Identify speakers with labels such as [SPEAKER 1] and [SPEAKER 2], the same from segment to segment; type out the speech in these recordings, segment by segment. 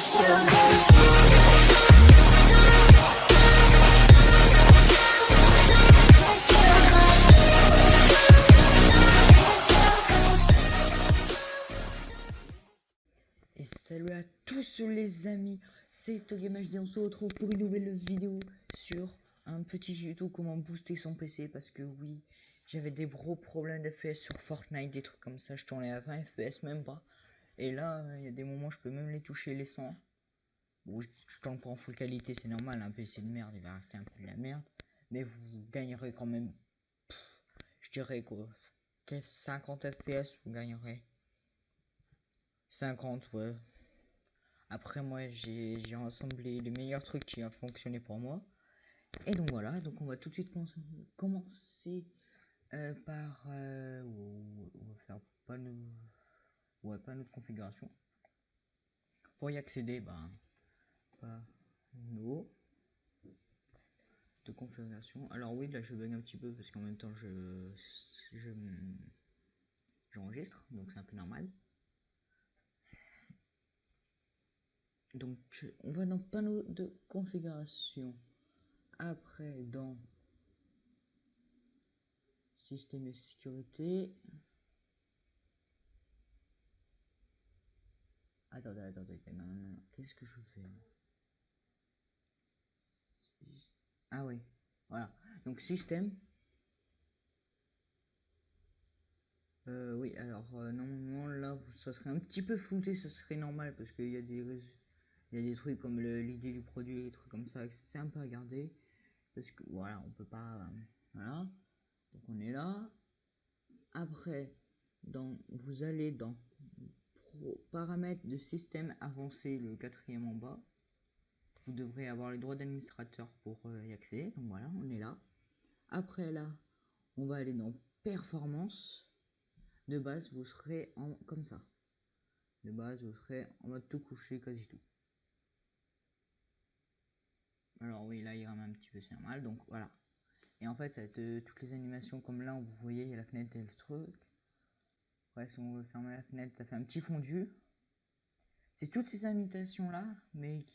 [SPEAKER 1] Et salut à tous les amis, c'est ToGameHD, on se retrouve pour une nouvelle vidéo sur un petit tuto comment booster son PC. Parce que oui, j'avais des gros problèmes d'FPS sur Fortnite, des trucs comme ça, je tournais à 20 FPS même pas. Et là, il y a des moments je peux même les toucher les 100. Bon, je tourne pas en full qualité, c'est normal, un PC de merde, il va rester un peu de la merde. Mais vous gagnerez quand même, je dirais quoi, 50 FPS, vous gagnerez 50, ouais. Après moi j'ai rassemblé les meilleurs trucs qui ont fonctionné pour moi. Et donc voilà, donc on va tout de suite commencer par on va faire pas notre configuration. Pour y accéder, panneau de configuration. Alors oui, là je bug un petit peu parce qu'en même temps j'enregistre, donc c'est un peu normal. Donc on va dans panneau de configuration. Après dans système et sécurité. Attendez, non, qu'est-ce que je fais? Ah oui, voilà. Donc système. Oui, alors normalement là, ça serait un petit peu flouté, ça serait normal parce qu'il y a des trucs comme l'idée du produit, des trucs comme ça, c'est un peu à garder parce que voilà, on peut pas, voilà. Donc on est là. Après, vous allez dans paramètres de système avancé, le quatrième en bas. Vous devrez avoir les droits d'administrateur pour y accéder. Donc voilà, on est là. Après là, on va aller dans performance. De base, vous serez comme ça. De base, vous serez en mode tout couché, quasi tout. Alors oui, là, il rame un petit peu, c'est normal. Donc voilà. Et en fait, ça va être toutes les animations comme là où vous voyez, il y a la fenêtre et le truc. Ouais, si on veut fermer la fenêtre, ça fait un petit fondu. C'est toutes ces animations là, mais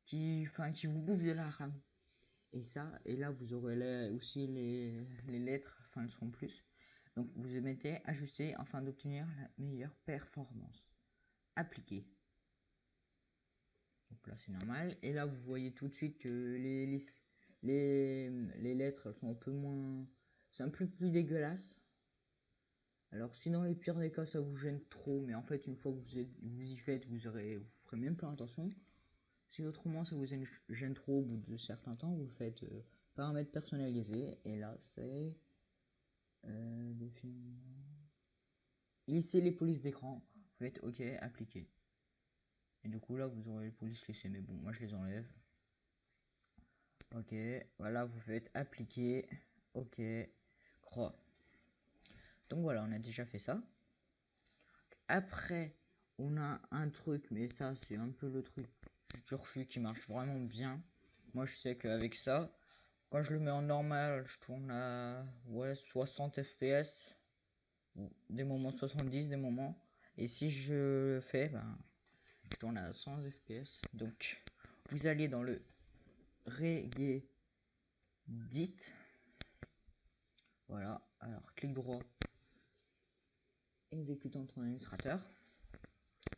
[SPEAKER 1] qui vous bouffent de la RAM. Et ça, et là vous aurez aussi les lettres, enfin elles seront plus. Donc vous mettez ajuster afin d'obtenir la meilleure performance. Appliquer. Donc là c'est normal. Et là vous voyez tout de suite que les lettres elles sont un peu moins. C'est un peu plus dégueulasse. Alors si dans les pires des cas ça vous gêne trop, mais en fait une fois que vous y faites, vous ferez même plus attention. Si autrement ça vous gêne trop au bout de certains temps, vous faites paramètres personnalisés et là c'est lisser les polices d'écran. Vous faites OK, appliquer. Et du coup là vous aurez les polices laissées, mais bon moi je les enlève. OK, voilà, vous faites appliquer. OK, croix. Donc voilà, on a déjà fait ça. Après on a un truc, mais ça c'est un peu le truc du turfu qui marche vraiment bien. Moi je sais qu'avec ça, quand je le mets en normal, je tourne à 60 fps, des moments 70, des moments. Et si je fais, je tourne à 100 fps. Donc vous allez dans le Regedit. Voilà, alors clic droit, exécutant ton administrateur.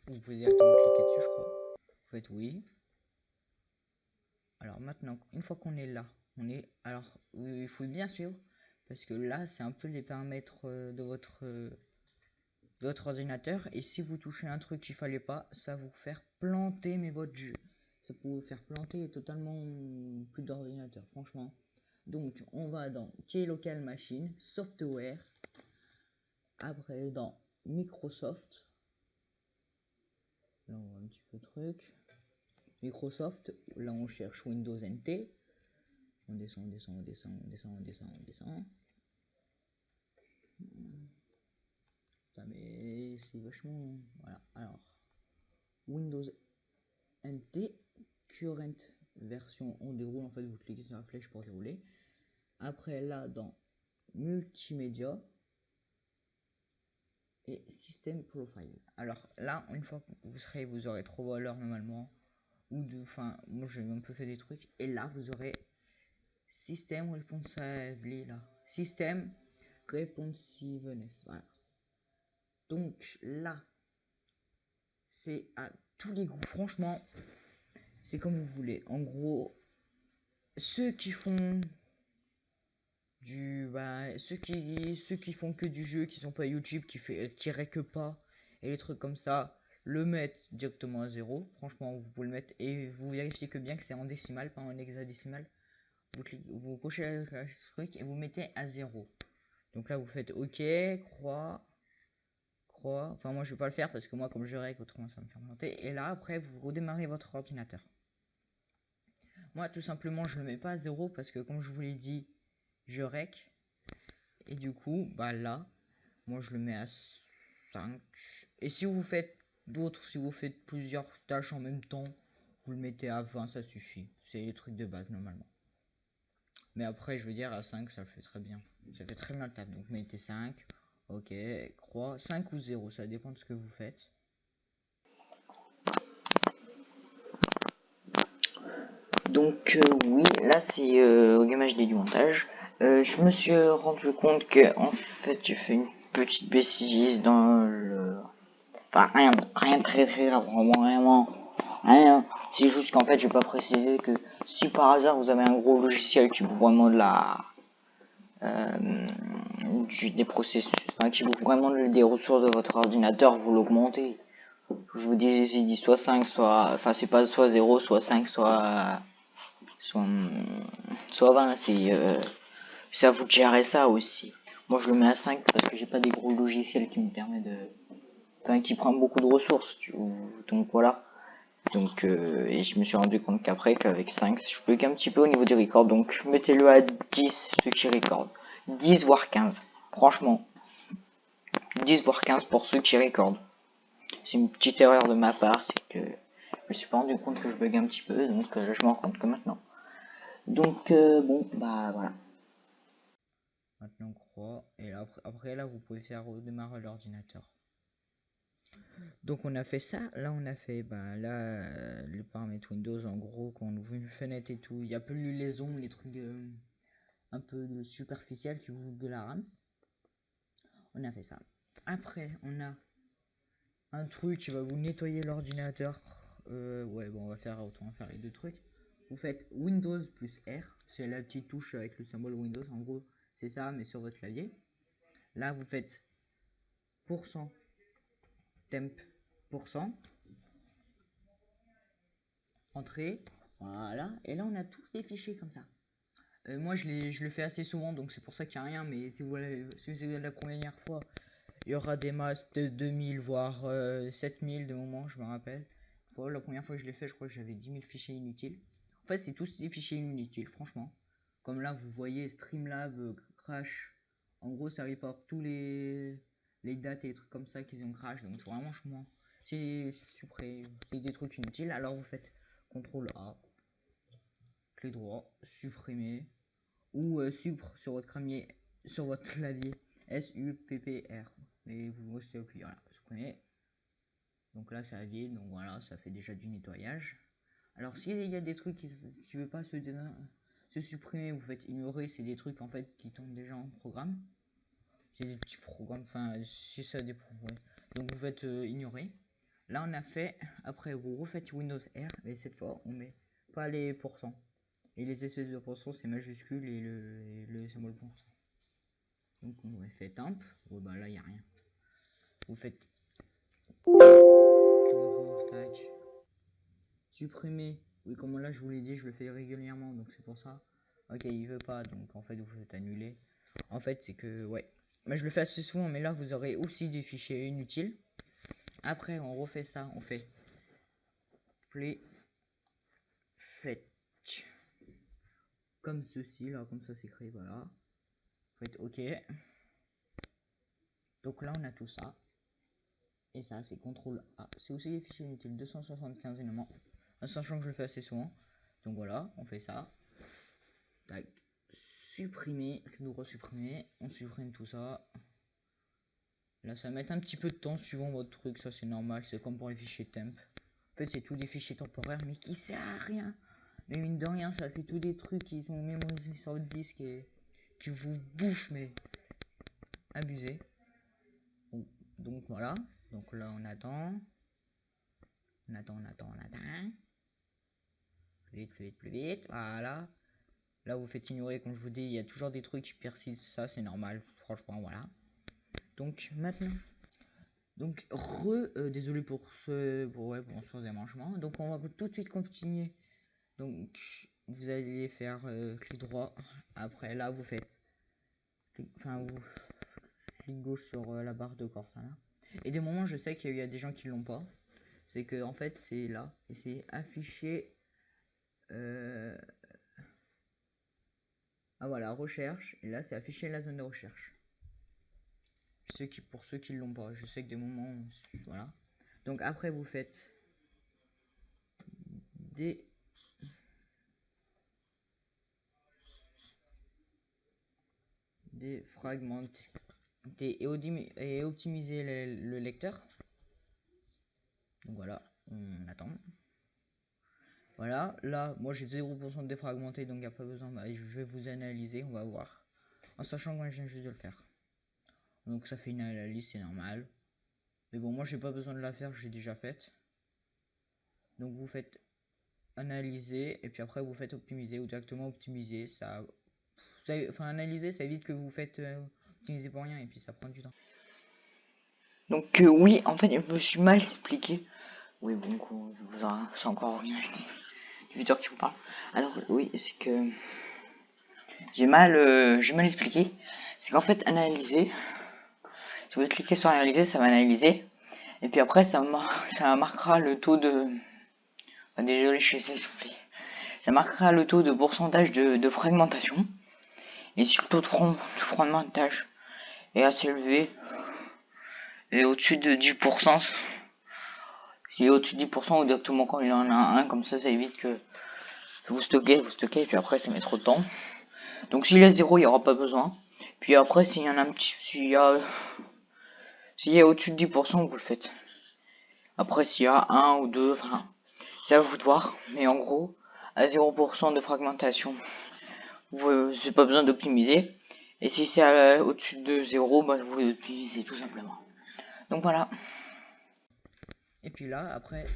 [SPEAKER 1] Vous pouvez directement cliquer dessus, je crois. Vous faites oui. Alors maintenant, une fois qu'on est là, alors il faut bien suivre parce que là c'est un peu les paramètres de votre ordinateur, et si vous touchez un truc qu'il fallait pas, ça va vous faire planter, mais votre jeu, ça peut vous faire planter totalement plus d'ordinateur, franchement. Donc on va dans Key Local Machine, Software, après dans Microsoft, là on voit un petit peu de truc, Microsoft, là on cherche Windows NT, on descend, mais c'est vachement, voilà, alors Windows NT current version, on déroule, en fait vous cliquez sur la flèche pour dérouler. Après là dans multimédia, et System Profile. Alors là, une fois que vous aurez 3 valeurs normalement, ou de, enfin, moi j'ai un peu fait des trucs, et là vous aurez System Responsiveness, là, System Responsiveness, voilà. Donc là, c'est à tous les goûts, franchement, c'est comme vous voulez. En gros, ceux qui font ceux qui font que du jeu, qui sont pas YouTube, qui fait tirer que pas et les trucs comme ça, le mettre directement à 0. Franchement, vous pouvez le mettre et vous vérifiez que bien que c'est en décimal, pas en hexadécimal. Vous cochez le truc et vous mettez à 0. Donc là vous faites OK, croix, croix. Enfin moi je vais pas le faire parce que moi comme je règle autrement ça me fait planter. Et là après vous redémarrez votre ordinateur. Moi tout simplement je le mets pas à 0 parce que comme je vous l'ai dit, je rec. Et du coup bah là moi je le mets à 5. Et si vous faites d'autres, si vous faites plusieurs tâches en même temps, vous le mettez à 20, ça suffit. C'est les trucs de base normalement. Mais après je veux dire à 5 ça le fait très bien. Ça fait très bien le taf. Donc mettez 5. Ok, croix, 5 ou 0, ça dépend de ce que vous faites. Donc oui, là c'est au gamage du montage. Je me suis rendu compte que en fait j'ai fait une petite bêtise dans le... Enfin rien de très grave, vraiment rien. C'est juste qu'en fait j'ai pas précisé que si par hasard vous avez un gros logiciel qui vous vraiment de la... des processus, enfin, qui vous vraiment des ressources de votre ordinateur, vous l'augmentez. Je vous dis, j'ai dit soit 5, soit... Enfin c'est pas soit 0, soit 5, soit 20, c'est à vous de gérer ça aussi. Moi je le mets à 5 parce que j'ai pas des gros logiciels qui me permettent de... Enfin qui prennent beaucoup de ressources, donc voilà. Donc et je me suis rendu compte qu'après qu'avec 5 je peux qu'un petit peu au niveau du record, donc mettez-le à 10 ceux qui recordent. 10 voire 15, franchement. 10 voire 15 pour ceux qui recordent. C'est une petite erreur de ma part, c'est que je me suis pas rendu compte que je bug un petit peu, donc je m'en rends compte que maintenant. Donc bon bah voilà. Maintenant croix et là, après là vous pouvez faire redémarrer l'ordinateur. Donc on a fait ça, là on a fait les paramètres Windows en gros quand on ouvre une fenêtre et tout, il y a plus les liaisons, les trucs un peu superficiels qui vous de la RAM. On a fait ça. Après on a un truc qui va vous nettoyer l'ordinateur. Ouais bon on va faire les deux trucs. Vous faites Windows plus R, c'est la petite touche avec le symbole Windows, en gros c'est ça mais sur votre clavier. Là vous faites %temp %, entrée, voilà, et là on a tous les fichiers comme ça. Moi je le fais assez souvent donc c'est pour ça qu'il n'y a rien, mais si vous c'est la première fois, il y aura des masses de 2000 voire 7000 de moments, je me rappelle. La première fois que je l'ai fait, je crois que j'avais 10 000 fichiers inutiles. En fait c'est tous des fichiers inutiles franchement. Comme là vous voyez Streamlab crash, en gros ça reporte tous les dates et les trucs comme ça qu'ils ont crash, donc vraiment c'est des trucs inutiles. Alors vous faites CTRL A, clé droit, supprimer, ou sur votre clavier SUPPR, et vous restez appuyé, voilà, supprimer. Donc là ça vide, donc voilà, ça fait déjà du nettoyage. Alors s'il y a des trucs qui veut pas se supprimer, vous faites ignorer, c'est des trucs en fait qui tombent déjà en programme. C'est des petits programmes, enfin si ça dépend, ouais. Donc vous faites ignorer. Là on a fait, après vous refaites Windows R, mais cette fois on met pas les pourcents. Et les espèces de pourcents c'est majuscule et le symbole pourcent. Donc on fait temp, ouais bah là il n'y a rien. Vous faites tac, supprimer, oui comme là je vous l'ai dit, je le fais régulièrement donc c'est pour ça. Ok il veut pas, donc en fait vous faites annuler. En fait c'est que ouais, mais je le fais assez souvent, mais là vous aurez aussi des fichiers inutiles. Après on refait ça, on fait play fetch comme ceci là, comme ça c'est créé, voilà. Faites ok. Donc là on a tout ça. Et ça c'est CTRL A. C'est aussi des fichiers inutiles 275 éléments. Sachant que je le fais assez souvent. Donc voilà, on fait ça. Tac. Supprimer, nous resupprimer. On supprime tout ça. Là, ça va mettre un petit peu de temps suivant votre truc, ça c'est normal, c'est comme pour les fichiers temp. En fait, c'est tous des fichiers temporaires, mais qui sert à rien. Mais mine de rien, ça c'est tous des trucs qui sont mémorisés sur votre disque et qui vous bouffent, mais abusé. Bon, donc voilà, donc là on attend. On attend. Plus vite, voilà. Là vous faites ignorer, comme je vous dis, il y a toujours des trucs qui persistent, ça c'est normal, franchement, voilà. Donc maintenant, donc désolé pour pour ce démanchement. Donc on va tout de suite continuer. Donc vous allez faire clic droit. Après là vous faites, vous clic gauche sur la barre de Cortana. Et des moments je sais qu'il y a des gens qui l'ont pas. C'est que en fait c'est là et c'est affiché. Ah voilà, recherche. Et là c'est affiché la zone de recherche. Pour ceux qui l'ont pas, je sais que des moments, voilà. Donc après vous faites des fragmenter et optimiser le lecteur. Donc voilà, on attend. Voilà, là moi j'ai 0% de défragmenté, donc il n'y a pas besoin. Bah, je vais vous analyser, on va voir. En sachant que moi je viens juste de le faire. Donc ça fait une analyse, c'est normal. Mais bon, moi j'ai pas besoin de la faire, j'ai déjà faite. Donc vous faites analyser et puis après vous faites optimiser ou directement optimiser. Enfin analyser, ça évite que vous faites optimiser pour rien et puis ça prend du temps. Donc oui, en fait, je me suis mal expliqué. Oui, bon, c'est encore une vidéo qui vous parle. Alors oui, c'est que j'ai mal expliqué. C'est qu'en fait, analyser, si vous cliquez sur analyser, ça va analyser. Et puis après, ça marquera le taux de... Ah, désolé, je suis s'il vous plaît. Ça marquera le taux de pourcentage de fragmentation. Et si le taux de fragmentation est assez élevé, et au-dessus de 10%, s'il est au-dessus de 10% ou directement quand il en a un, comme ça évite que vous stockez, et puis après ça met trop de temps. Donc s'il est 0, il n'y aura pas besoin. Puis après, s'il y en a un petit, s'il y a au-dessus de 10%, vous le faites. Après, s'il y a 1 ou 2, enfin, c'est à vous de voir. Mais en gros, à 0% de fragmentation, c'est pas besoin d'optimiser. Et si c'est au-dessus de 0, bah, vous l'optimisez tout simplement. Donc voilà. Et puis là, après,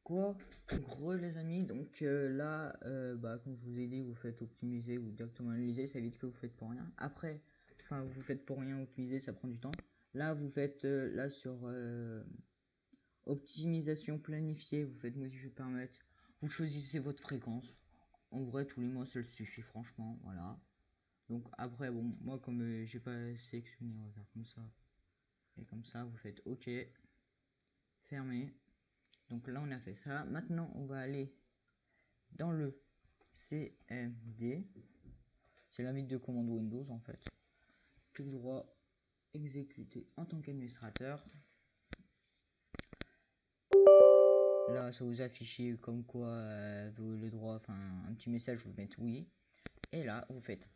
[SPEAKER 1] quoi, gros les amis, donc là, comme je vous ai dit, vous faites optimiser ou directement analyser, ça évite que vous faites pour rien. Après, vous faites pour rien optimiser, ça prend du temps. Là, vous faites là sur optimisation planifiée, vous faites modifier paramètres, vous choisissez votre fréquence. En vrai, tous les mois, ça le suffit, franchement, voilà. Donc après, bon, moi comme j'ai pas sélectionné, on va faire comme ça. Et comme ça, vous faites OK, fermé. Donc là, on a fait ça. Maintenant, on va aller dans le CMD. C'est la ligne de commande Windows en fait. Clic droit, exécuter en tant qu'administrateur. Là, ça vous affiche comme quoi le droit, enfin un petit message, vous mettez oui. Et là, vous faites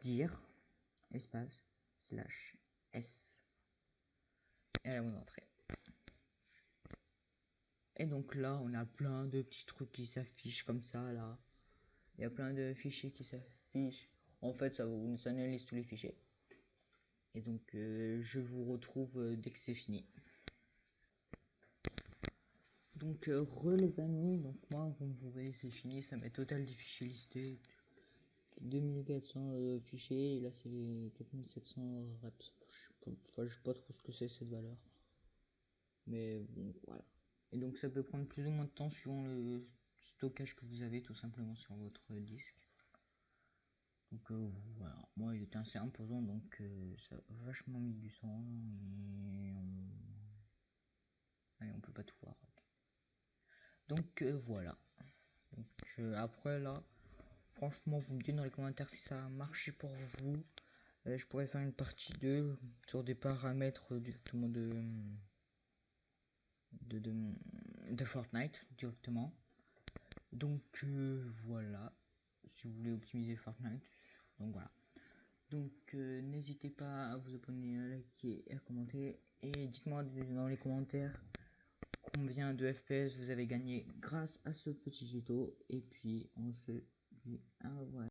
[SPEAKER 1] dire espace slash s. Et là, vous entrez. Et donc là, on a plein de petits trucs qui s'affichent comme ça là. Il y a plein de fichiers qui s'affichent. En fait, ça vous analyse tous les fichiers. Et donc, je vous retrouve dès que c'est fini. Donc, les amis, donc moi, comme vous voyez, c'est fini. Ça met total des fichiers listés. 2400 fichiers. Et là, c'est 4700 reps. Je sais pas trop ce que c'est cette valeur. Mais bon, voilà. Et donc, ça peut prendre plus ou moins de temps suivant le stockage que vous avez tout simplement sur votre disque. Donc voilà, moi il était assez imposant, donc ça a vachement mis du sang et on peut pas tout voir. Donc voilà. Donc après là, franchement vous me dites dans les commentaires si ça a marché pour vous. Je pourrais faire une partie 2 sur des paramètres directement de Fortnite directement. Donc voilà, si vous voulez optimiser Fortnite. Donc voilà. Donc n'hésitez pas à vous abonner, à liker et à commenter. Et dites-moi dans les commentaires combien de FPS vous avez gagné grâce à ce petit tuto. Et puis on se dit au revoir.